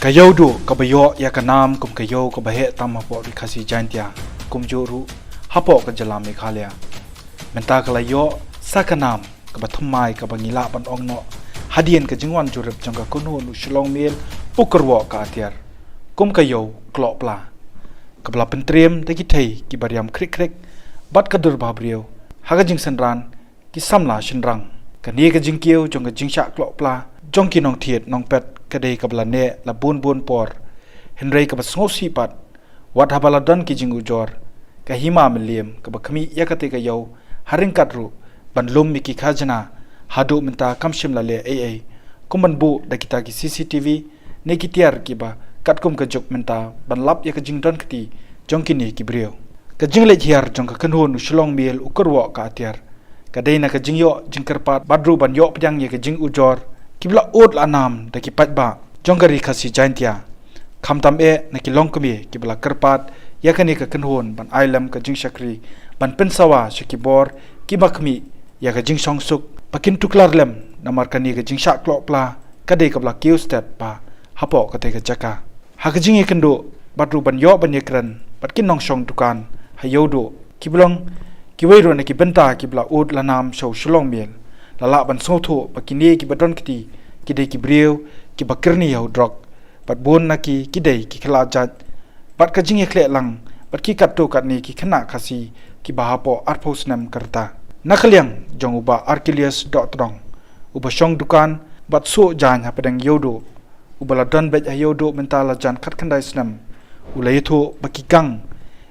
Kayau du kabayo ya kanam kum kayau kabahe tam hapo dikasi jantia kum juru hapo ke jalam Meghalaya. Menta kalayo sakanam kabathumai kabangila pan ongno hadian ke jingwan jurep jangka kuno nu shlong mil pukerwo ka atiar. Kum kayau klok pla. Kabla pentriem teki thei ki bariam krik krik bat kadur babriyo. Haga jing senran ki samla shenrang. Kani ke jingkiu jangka jingsha klok pla jong ki nong thiet nong pet kadai kabla ne la bun por henrei ka basngosi pat wat habala don ki jingu jor ka hima meliem ka bakami yakate ka yau haring katru ban lum mi ki khajana hadu minta kamshim la le ai kumban bu da kita ki cctv ne ki tiar ki ba katkum ka jok minta ban lap ya ka jing don kti jong ki ni ki brio ka jing le hiar jong ka kanhon shlong miel ukurwo ka tiar ka dei na ka jing yo jing karpat badru ban yo pyang ye ka jing ujor kibla ot la nam da ki patba jongari khasi jantia khamtam e na ki longkumi kibla karpat yakani ka kanhon ban ailam ka jing shakri ban pensawa shikibor kibakmi ya ka jing songsuk pakin tuklar lem namar kani ka jing shak klok pla kadai kabla kiu step pa hapo ka te ka jaka ha ka jing e kendo badru ban yo ban yekran patkin nong shong dukan hayodo kiblong kiwairo na ki benta kibla ot la nam show shlong mel lala ban sotho pakini ki badon kiti kidai ki brio ki bakirni yau drog pat bon na ki kidai ki khla jat pat ka jing ekle lang pat ki kat to kat ni ki khana khasi ki bahapo arphos nam karta nakhalyang jong uba archelius.trong uba shong dukan bat so jan ha padang yodo ubala don bet yodo mentala jan khat khandai snam ulaytho baki gang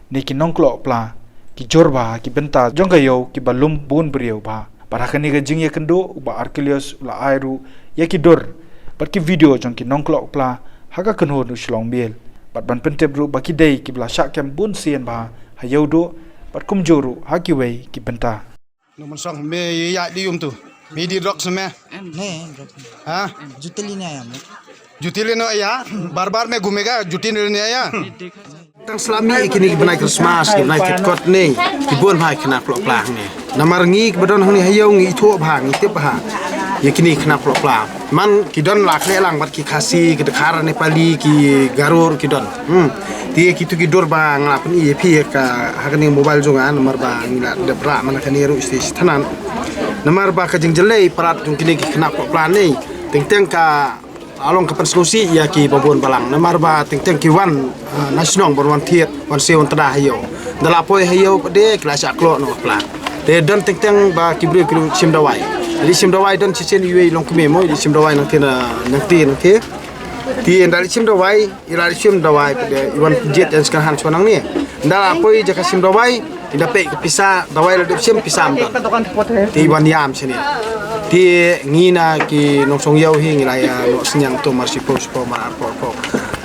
ne ki nongklo pla ki jorba ki benta jong yo ki balum bon brio ba parakani ga jing ye kendo uba archelius la airu yakidor pat ki video jong ki nongklok pla haga kanho nu shlong bel pat ban pentep ru baki dei ki bla sha kem bun sien ba hayodo pat kum joru haki wei ki benta no man song me ya di tu me di rock sme ne ha jutili ne ayam jutile no ya barbar me gumega jutile ne ya tang selami kini benai Christmas ki benai tikot ni ki bon hai kena plok plang ni namar ngi bedon hang ni hayau ngi tho bha ngi tip bha ye kini kena plok plang man ki don la khle lang bat ki khasi ki dekhar nepali ki garur ki don ti ki tu ki dor ba ngla pen ye phi ka hakani mobile jongan namar ba ngila de bra man kani ru sti thanan namar ba ka jing jelei parat jung kini ki kena plok plang ni teng teng ka along kapan solusi ya ki babon balang namar ba teng teng ki wan nasional berwan tiet wan seon tada hayo dalapoi hayo de kelas aklo no pla te don teng teng ba ki bri ki sim dawai di sim dawai don cisen yui long keme mo di sim dawai nang tena nang ti nang ke ti dari sim dawai ira sim dawai de iwan jet dan sekarang sonang ni dalapoi jaka sim dawai ida pe pisa dawai la de sim pisa am ti wan yam sini ti ngina ki nong song yau hi ngila ya no senyang to marsi pos po mar po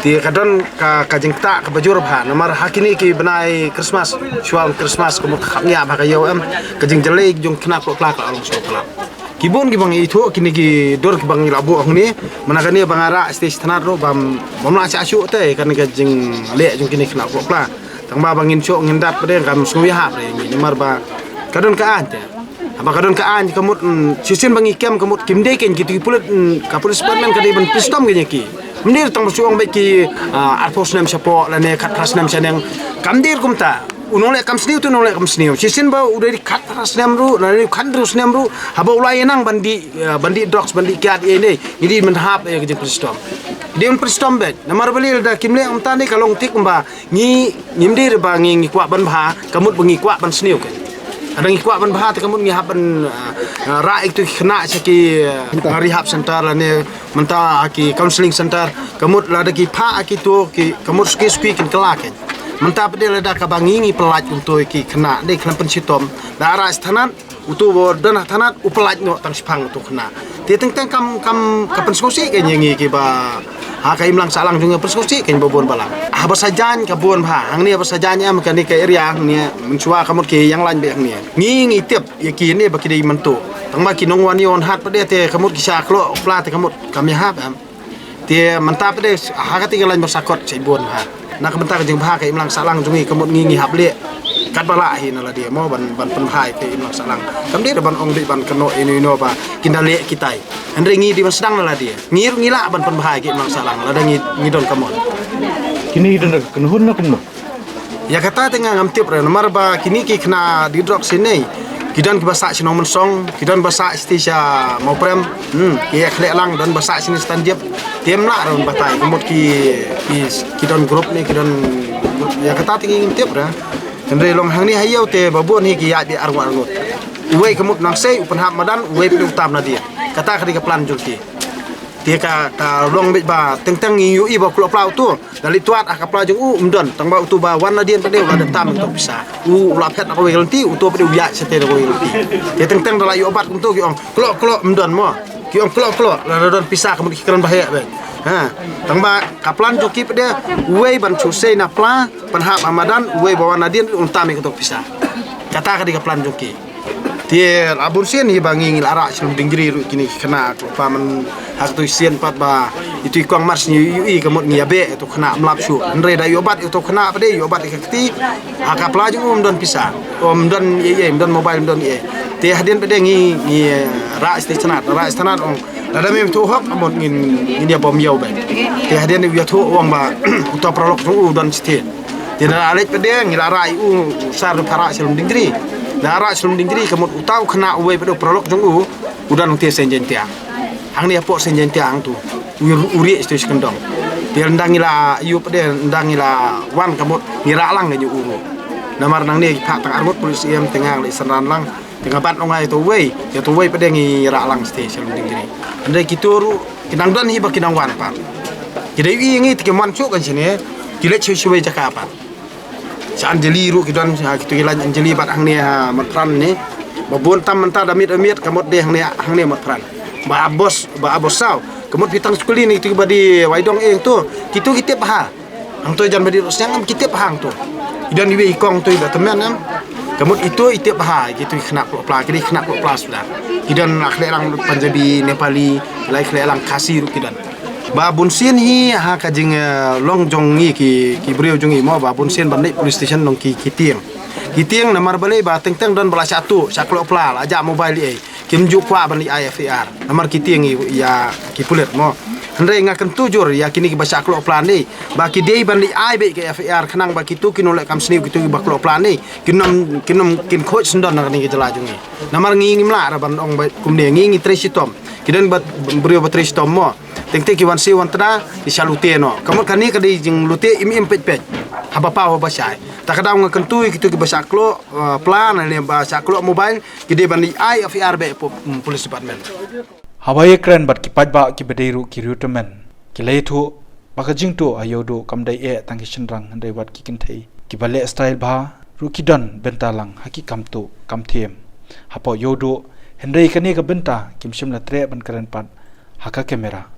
ti kadon ka kajing ta ka bajur bha namar hakini ki benai Christmas shual Christmas ko khapnya ba ka yau am kajing jelai jong kena ko plak along so plak kibon ki bang itu kini ki dor ki bang labu ni manakani bangara stage tanat ro bam la cha shu te kan kajing le jong kini kena ko plak tang ba bangin so ngindat pade kam suwi ha pre ni namar ba kadon ka ante apa kadon ka an kamut sisin bangi kem kamut kimde ken gitu pulut kapul sportman kadai ban pistom genya ki mendir tang suang baik ki arpos nam sapo la ne kat ras nam saneng kamdir kumta unole kam sniu tu nole kam sniu sisin ba udah di kat ras nam ru la ni kan terus nam ru haba ulai nang bandi drugs bandi kiat ini jadi menhap ya ke pistom dia pistom bet namar beli da kimle umta ni kalong tik ba ngi nimdir ba ngi kwa ban bha kamut bangi kwa ban sniu ke ada ngikwa ban bahat kamu ngihap ban ra itu kena saki rehab center lane menta aki counseling center kamu lada ki pha aki tu ki kamu suki kin kelaken menta pede lada ka bangingi pelaj untuk ki kena de kena pensitom dara sthanan utu dan thanat upelaj no tang sipang tu kena ti teng kam kapan skosi ke ngi ki ba ha kai mlang salang junga perskosi ken bobon balang ha basajan kabon bha hang ni basajan am kan ni ke area ni mencua kamut ke yang lain be ni ngi tiap ya ki ni ba ki dei mentu tang ma ki nong wani on hat pade te kamut ki sa klo pla te kamut kami ha am te mantap pade ha ka ti lain bersakot sai bon ha nak bentar jeng bha kai mlang salang jungi kamut ngi hap le kat bala hi nala dia mo ban pen hai ke imlang salang kam dia ban ong di ban keno ini no ba kindale kitai andre ngi di ban sedang nala dia ngila ban pen hai ke imlang salang la ngi don kamon kini dan kenhun na kumno ya kata tengah ngamtip re nomor ba kini ki kena di drop sini kidan bahasa Cina mensong kidan bahasa istisya mau prem ki khlek lang dan bahasa sini standjep tem la ron batai kemut kidan grup ni kidan ya kata tinggi ngintip ra andre long hang ni hayau te babon hi ki ya di arwa arnut uwe kemut nang sei upan hap madan uwe pi utam na dia kata kadi ke plan julti dia ka long bit ba teng yu i ba klo plau tu dari tuat akapla jeng umdon tang ba tu ba warna dia pade ada tam untuk bisa la phet aku gelti tu pade uya sete aku gelti dia teng dala yu obat untuk ki ong klo umdon mo ki ong klo la don pisah kemudian kiran bahaya be ha tang ba kaplan joki pade uwe ban chusei na pla panhap amadan uwe ba warna dia untam untuk pisah kata ka di kaplan joki dia abur sien hi bangi ngil arak selum dinggiri kini kena paman hak tu sien pat ba itu ikong mars ni ui kemut ngiabe itu kena melapsu andre da yobat itu kena apa deh yobat ikati hak pelaju don pisah don don mobile don ye te hadin pede ngi ra istanat ong ada mem tu hak amot ngin dia bom yau ba te hadin dia tu wong ba uto prolog tu don site dia alek pede ngil arak sar para selum dinggiri Nara selum dinggiri kemut utau kena uwe pada prolog jong udan nang tie senjen tiang. Hang ni apok senjen tiang tu. Uri itu sekendong. Dia ndangila yu pada ndangila wan kemut ngira lang nyu uru. Namar nang ni pak tang armut polisi em tengah li seran lang tengah bat ngai tu we. Ya tu we pada ngira lang ste selum dinggiri. Andai kituru kinang dan hi ba kinang wan pat. Jadi ngi tikeman cuk kan sini. Kile cuy Jakarta. Anjeli ru kidan kitu hilan Anjeli bat hang ni matran ni babon tam mentah damit kamot de hang ni matran ba abos saw kamot pitang skuli ni tu badi waidong tu kitu kitep ha hang tu jan badi rusang kitep hang tu kidan iwe ikong tu ba temen am kamot itu itep ha kitu kena pla kini kena pla sudah kidan akhlek lang Punjabi Nepali lai akhlek lang Khasi ru kidan ba bun sien hi ha ka jing long jong ngi ki breu jong i mo ba bun sien bandai police station nong ki tiang namar balai ba teng don bala satu saklo pla aja mobile ai kim ju kwa ban IFR namar ki tiang ya ki pulet mo andre ngakan tujur ya kini ki ba saklo pla ni ba ki dei ban ai be ki IFR khanang ba ki tu kinolek kam sni ki tu ba klo pla ni kin coach ndon nang ni ki jela jong i namar ngi mla ra ban ong ba kum de ngi tresitom kidan bat breu ba tresitom mo tengte ki wan si wan tena di salute no kamu kani kadi jing lute im pet haba pa haba sai takada ng kentui kitu ki basa klo plan ne basa klo mobile gede bandi IFR be police department Hawaii kren bat ki pajba ki bedeiru ki rutemen ki leitu bakajing tu ayodo kamdai tangki senrang handai wat ki kinthei ki bale style ba rukidon bentalang haki kamtu kamthem hapo yodo hendai kani ka benta kimsim la tre ban karen pat haka kamera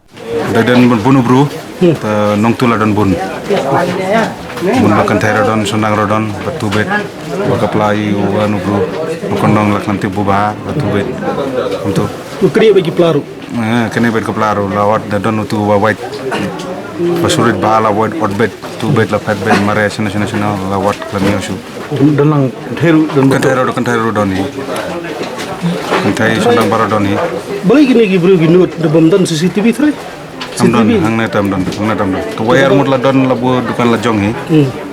dadan bunu bro nong tula dan bun makan thaira don sonang rodon batu bet bakaplai anu bro kondong lak nanti buba batu bet untuk ukri bagi pelaru kene bet kaplaro lawat dadon tu white basurit bala white odbet tu bet la fat bet mare national lawat klamio su dalang theru dan kan thairo don ni Kantai sondang barodon ni. Boleh gini gibru gini debam dan CCTV tadi. Tamdon hang na tamdon. Kawayar mut ladon labu dukan lajong hi.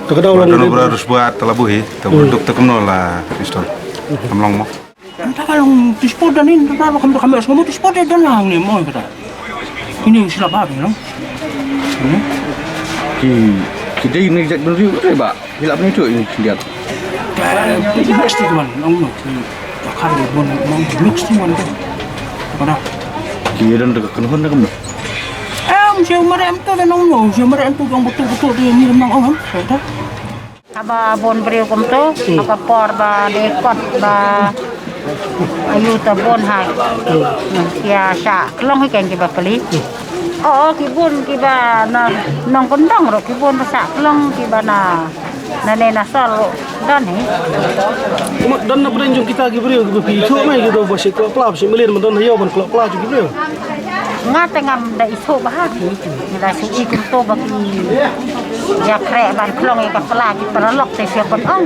Takada ulang don harus buat labu hi. Tabuduk takumno la install. Amlong mo. Entah kalau dispor dan ini kenapa kami harus ngomong dispor dan hang ni mau kata. Ini silap apa no? Kita ini jak beri ba. Silap ni tu ini lihat. Ini pasti tuan, no. Kan bon mix tu man kan. Kia dan dekat kenhon dah kamu. Siapa mereka tu dan nong, siapa mereka tu yang betul dia ni nong orang. Aba bon beriu kum tu, apa por ba dekot ba ayu ta bon hai. Kia sa kelong hai keng kiba kali. Oh kibun kiba na nong kendang ro kibun sa kelong kiba na nena sal dan ni. Dan na pren jong kita gibru gibi itu mai gitu basi klub klub si melin mandon hayo ban klub klub gibru. Nga tengam da iso bahagi. Nila su ikum to baki ya krek ban klong ka pelagi perlok te siapa kan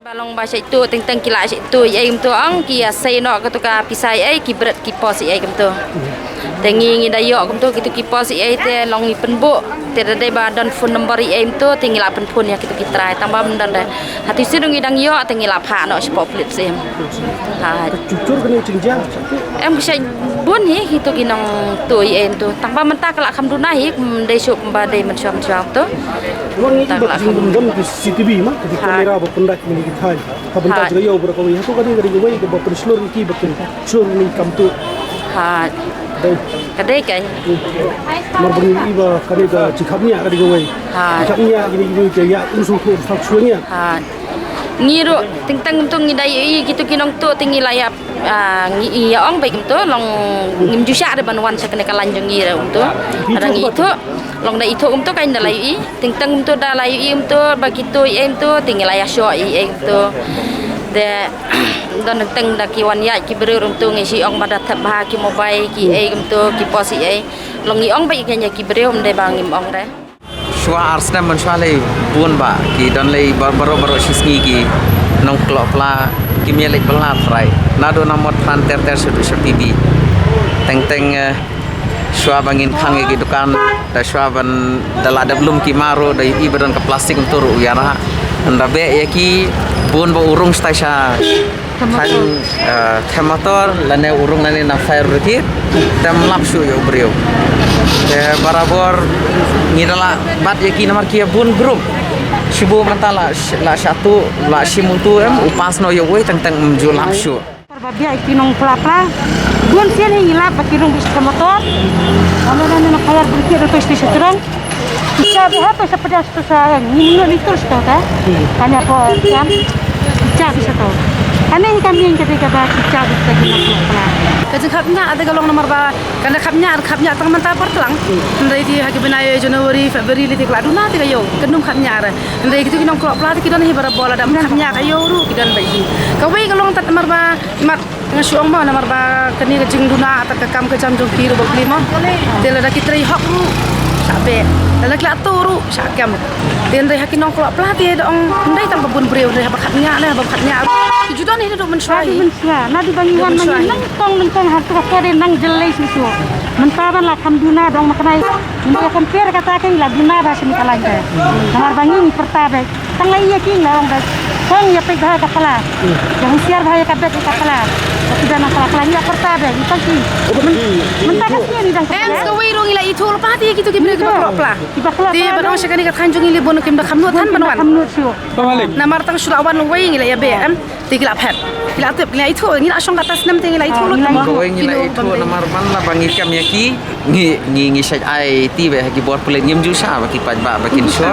balong ba itu teng kila itu ai tu ang ki sai no ka tu ka pisai ai ki berat ki pos ai kem tu tengi ngi dayo kem tu kitu ki pos ai te long i penbo te dai ba dan phone number ai tu tengi la pen phone ya kitu ki trai tambah mendan dah hati sidung i dang yo tengi la pha no spot flip sim ha Jujur kena jenjang. em bisa bun hi kitu ki nang tu ai tu tambah mentah kala kham du nahi dai sup ba dai men syam tu Orang ini buat jenggon di CCTV mah, di kamera berpendak ini kita. Kabentar juga yo berapa wih. Aku kadang kadang wih ke bapak seluruh ini betul. Seluruh ini kamu tu. ha kadai kai Marbun iba kadang cikapnya kadang wih. Cikapnya gini ke ya unsur tu faksunya. ha ngiru tentang tu ngidai gitu kinong tu tinggi layap ngi ya ong baik tu long ngim jusa ada banwan sakne kalanjung ngira tu orang itu long da itu tu kain da layu tentang tu da layu tu bagi tu tu tinggi layap syo tu de dan tentang da ki wan ya ki beru tu ngisi ong pada thabha ki mobile ki tu ki posi long ngi ong baik nya ki beru de bangim ong de Shua arsna menshua lei bun ba ki don lei baro shisngi ki nong klop la ki mi lei belat rai nado namot fan ter sudu sepibi teng shua bangin khang ki dukan da shua ban dala da belum ki maro da ibadon ke plastik untuk uyara anda be ya ki bun ba urung stasha kan themator lane urung nani na fire rikit tem lapsu yo brio barabor ngidala bat yaki nomor kia bun group shubu mentala la satu la shimutu upas no yo we teng menjual lapsu Barbia ikinong pelapla, buan sian yang hilap ikinong bis motor, kalau nanti nak kayar berikut atau istri terang, bisa berapa sepedas tu saya, ini itu sudah kan, hanya apa kan, bisa bisa tahu, karena ini kami yang ketika bisa bisa guna Kajeng kapnya ada galong nomor ba, karena kapnya tang mentah pertelang, ndai di hagi benai Januari Februari litik ladu na tiga yo, kendung kapnya ada, ndai gitu kinong klop pelat kita nih bola dam kapnya kayo ru kita bayi, kawai galong tat nomor ba, mat ngasuang ba nomor ba kini kajeng duna atau kekam kejam jongki ru beli mah, tela dah kita hok ru, sabe, tela kita turu sakam, tela dah kinong klop pelat dia dong, ndai tang babun beriu ndai bakatnya, tujuan ini dok mensuai. Nadi bangiwan nang hartu kare nang jelai sisu. Mentaban la kamduna dong makanai. Ini akan per katakan la duna bahasa kalanja. Kamar bangin pertabe. Tang lai yakin la orang dah. Kong ya pegah kepala. Yang siar bahaya kabet kepala. Tidak nak kalanya pertabe. Itu sih. Mentaban ni dang. Kawai rong ila itu lepas dia gitu kita klop lah. Dia barang sekali kat kanjung ini bon kim dah kamnut tan banwan. Namar tang sulawan wei ila ya be tigla phet ila tep ila itu ni asong atas nem tinggal itu lu kawai ngila itu nomor man la bangi kam yaki ngi sai ai ti be hagi bor pule nyem jusa baki paj ba bakin so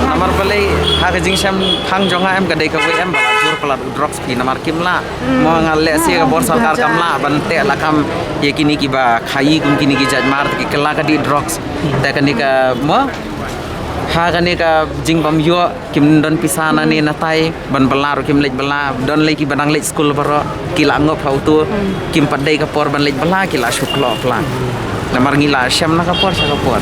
nomor pale ha jing sam phang jonga em kadai kawai em bala jur pala drugs ki nomor kim la mo ngale se bor sarkar kam la bante la kam yakini ki ba khai kun kini ki jaj mar ki kala ka di drugs ta kani ka mo ha kani ka jing bam yo kim don pisana ni natai ban belar kim lej bela don leki banang lej school baro kila ngop hautu kim padai ka por ban lej bela kila shuklo plan namar ngila syam na ka por sa ka por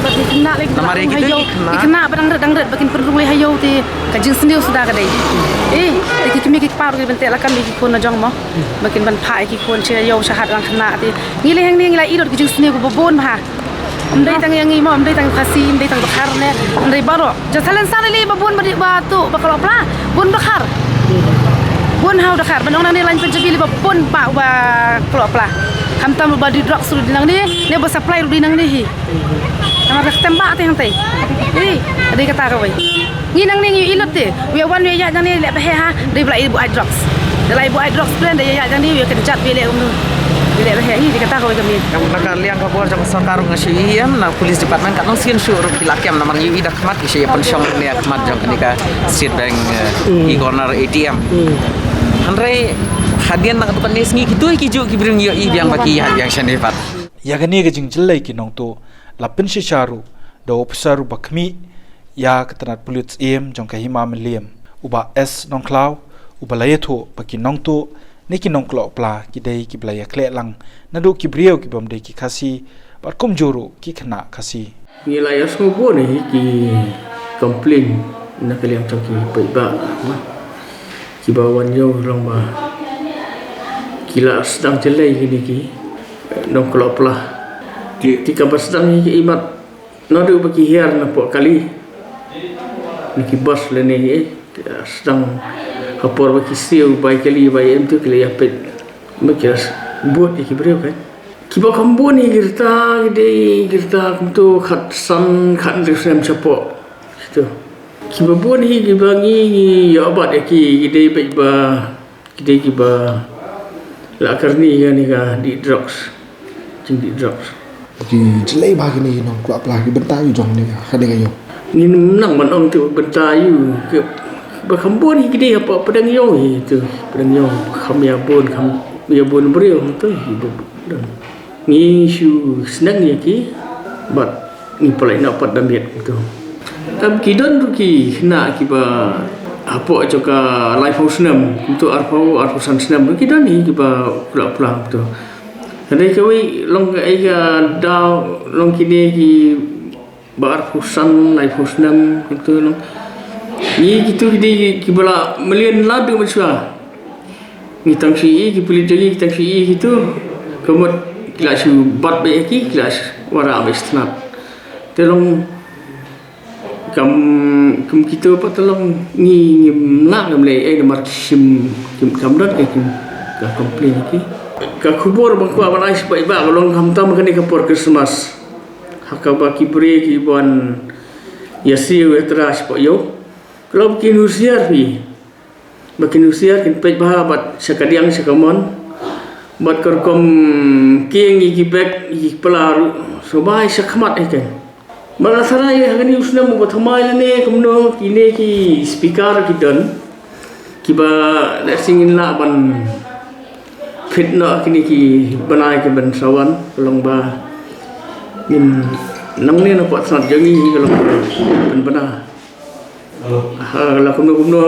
namar gitu ikna badang red bakin perlu hayo ti ka jing sendiri sudah ka dai ti kimi ki par ben te la kam ki kon na jong mo bakin ban phai ki kon che yo shahat lang khna ti ngile heng ni ngila idot ki jing sendiri ko bon ha Amdai tang yang imam, amdai tang khasi, amdai tang bakar ne, amdai baro. Jalan sana li babun batu bakal apa? Bun bakar. Bun hau bakar. Bandung nani lain penjabi li babun pak ba kalau apa? Hamtam ba di drug suruh dinang ni, ne ba supply di nang ni hi. Nama tembak tu yang tay. Ada kata kawai. Ni nang ni ilot deh. Wan ya nang ni lep ha, dia belai ibu drugs. Dia ibu drugs plan dia ya nang ni kencat beli Bila ini dikata kau kami. Yang nak liang kau buat jangan sekarang ngasih na polis department kat nong sien suruh kilakiam namang yui dah kemat isi pensiun ni kemat jangan kenika state bank e corner ATM. Andre hadian nak tukar nesngi gitu kiju kibring yui yang bagi hadian sendiri. Ya gani ke jing jelai ki nong tu lapin si charu do officer bakmi ya ketanat polis jong kahima meliam uba S nong klau uba layetu bagi nong tu Niki nong klok pla ki dei ki blaya klek lang nadu ki brio ki bom dei ki khasi bat kum juru ki khana khasi Nilai asmo bo ni ki komplain nak kalian cakap baik ba kibawan yo long ba kila sedang jelai gini ki dong kelop lah ketika sedang ni imat nadu bagi hiar nampak kali ni bos le ni sedang kapor bagi siu baik kali baik tu kali apa macam buat ni kibreu kan kiba kambu ni girta kumtu khat san khat resem chapo itu kiba buat ni kiba ni ya abad ki gede baik ba gede kiba la karni kan ni ka di drugs jing di drugs Di jelai bagi ni nong kelak pelah di bentayu jong ni kadang ayo. Ni nang manong tu bentayu ke bakambu ni gede apa pedang yo itu pedang yo kham ya bon brio tu ni shu senang ni ki bat ni pelai nak pat damiat tu tam kidon tu ki na ki ba apa joka life house nam untuk arpo san senam kidon ni ki ba kelak pelah tu Kadai kawai long aiga dau long kini ki bar fusan lai fusnam itu long ni gitu ki bala melian ladu macam ni tangsi ki pilih jadi tangsi gitu kemudian kelas bat baik ki kelas wara bestnat telong kam kita apa telong ni nak gamle nomor sim kamdat ki ka komplain ki ka kubur bangku awan ais baik ba long hamta makani kapor Christmas hakaba kibre ki bon yasi wetras po yo kalau kin usiar pi bakin usiar kin pej ba bat sakadiang sakamon bat korkom king ki bek ki pelaru so bai sakmat eken mala sarai hagani usna mo bathamai ne kumno kine ki speaker ki don ki ba singin la ban fitna kini ki banai ke ban sawan long ba nin nang ni nampak sangat jangi kalau ban bana kalau kumno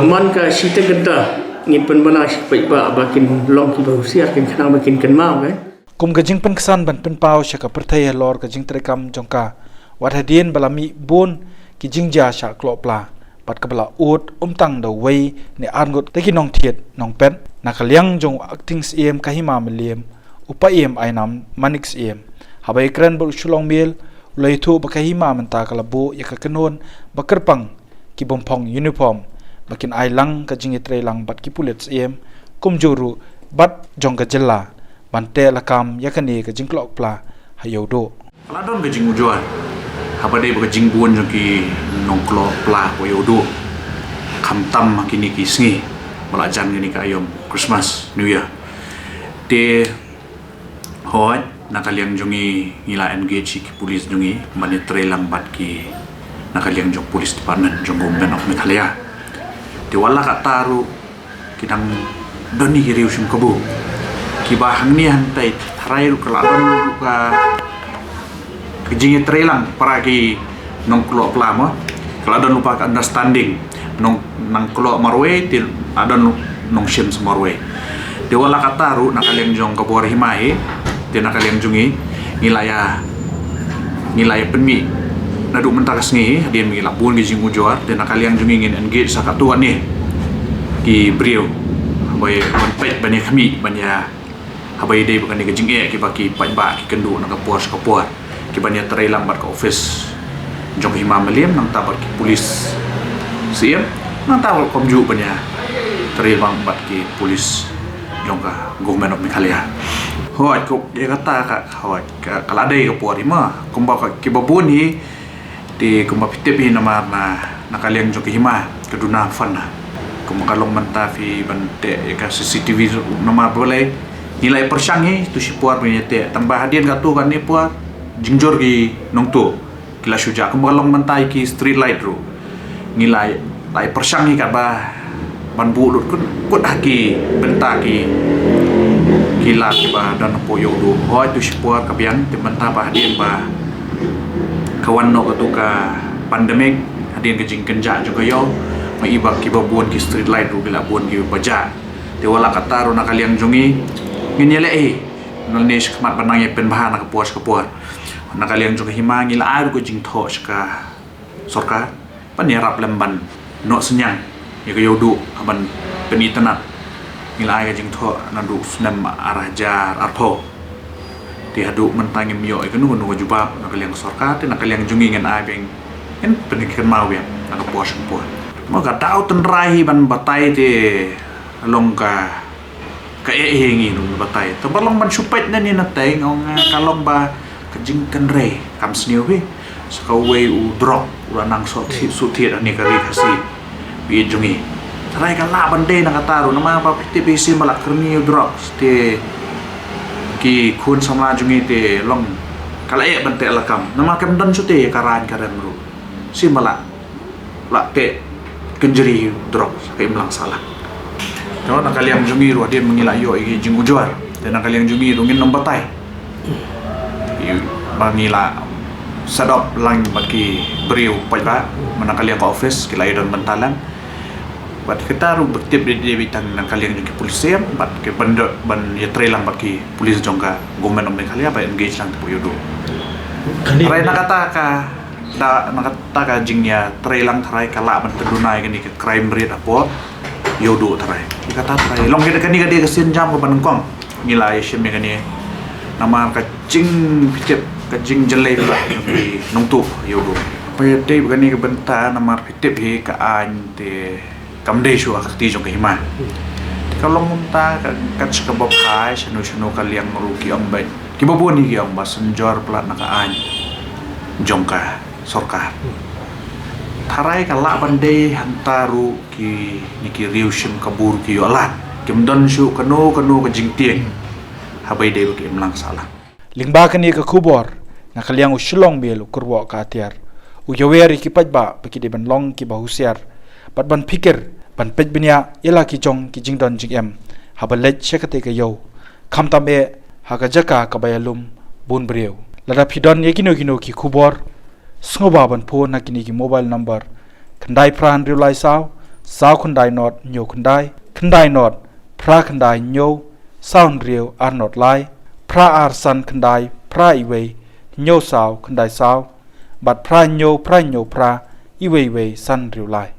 man ka sita genta ngin ban bana sipai ba bakin long ki ba usiar kin kanang bakin kan mau kan kum gajing pen kesan ban pen pau syaka perthaya lor gajing trekam jongka wat hadien balami bon ki jingja sha klopla pat kabla ut tang do wei ne angot teki nong thiet nong pen nakaliang jong acting em kahima meliem upa em ainam manix em habai kran bol shulong mel leithu bakahima menta kalabu yakakanon bakerpang ki bompong uniform bakin ailang kajing itrelang bat ki pulets em kumjuru bat jong gajella bante lakam yakani kajing klok pla hayodo Ladon kajing ujuan habade kajing buon jong ki nongklo pla hayodo kamtam kini ki sngi belajan gini ka ayom Christmas New Year te hoi nakaliang jongi ngila engage ki polis jongi mani trelang bat ki nakaliang jong police department jong government of Meghalaya te wala ka taru kidang doni ki riu sim kabu ki bahang ni hantai tharai ru kaladon ka kejing trelang para ki nongklo plama kaladon lupa ka understanding nong nang klo marwe til adon nong shem marwe de wala kataru nakaliang jong kabor himai de nakaliang jungi ngilaya penmi nadu mentakas ngi dien ngila bun gi jingu joar de nakaliang jungi ngin engage sakatuan ni ki brio habai pet bani kami banya habai de bukan ni jing ki baki ba ki kendu nak kapor ki banya terai lambat ke office jong himam meliem nang tabar ki polis siap nang tahu komju punya teribang bat ki polis jongka government of Meghalaya hoi ko dia kata ka hoi kalau ada ke puari mah kumba ki babun hi di kumba pitep hi nama na nakaliang jong hima keduna fana kumba kalong menta fi bante ka CCTV nama boleh nilai persangi tu si puar punya te tambah hadian ka tu kan ni puar jingjor ki nong tu kila suja kumba kalong menta ki street light ru nilai lai persangi kat bah ban bulut kut haki bentaki kila ki bah dan poyo du hoi tu sipua kabiang te benta bah hadien bah kawan no ketuka pandemik hadien ke jing kenja juga yo mai iba ki buon ki street light ru bila buon ki baja te wala kataru nakaliang jungi nginyele nalnesh kmat banang ye pen bah nak puas nakaliang jungi hima ngila aru ko jing tho ska sorka pan ya rap lemban no senyang ya ke yodu aban penitana nilai ka jing tho nandu sunam arah jar arpo ti hadu mentang yo ikanu nu jubab nak liang sorka te nak liang jungi ngan ai beng en pendidikan mau ya nak pos po mo ka tau ten rai ban batai te long ka hengi nu batai to balong ban supet na ni na teng ong kalong ba ka jing kan re kam sniu we skaway u drop ulanang so suthi ani ka ri khasi bi jungi rai ka la bande na kataru nama pa TPC malak kerni drop te ki kun sama jungi te long kala e bante lakam nama kam dan sute karan karan ru si malak la te kenjeri drop kai melang salah kalau nak kalian jungi ru dia mengilayo igi jing ujar dan nak kalian jungi ru ngin nombatai mangila sadop lang bagi beriu pajak mana kalian ke office kilai dan bentalan buat kita ru bertip di bitan nak kalian juga polisi buat ke benda ban ya trailang bagi polisi jongka gomen om kalian apa engage lang tu yudo rai nak kata ka da nak kata ka jingnya trailang tharai kala ban terdunai gini ke crime rate apa yudo tharai kata tharai long kita kani dia kesin jam ke banengkong nilai sim gani nama ka jing pitip ka jing jelai pula di nongtu yudo payte gani ke benta nama pitip he ka an te kamde shu akti jong ke hima kalau munta kat sekebab kai sanu kalian merugi ambai kibabun ni yang basenjor plat nakaan jongka sorka tharai kala bande hantaru ki niki riushim kabur ki yolan kimdon shu kanu ke jingtieng habai de ke mlang salah lingba kani ka kubor na kaliang uslong belu kurwa ka atiar u yaweri ki pajba peki de ban long ki bahusiar pat ban pikir ban pej binya ila ki jong ki jingdon jingem habalet shekate ka yo khamtam e haga jaka ka bayalum bun breu lada phidon ye kino ki kubor sngoba ban phone na kini ki mobile number khandai pran reulai saw khandai not nyo khandai not pra khandai nyo sound reu ar not lai pra ar san khandai pra iwe nyo saw khandai saw bat pra nyo pra iwe san reulai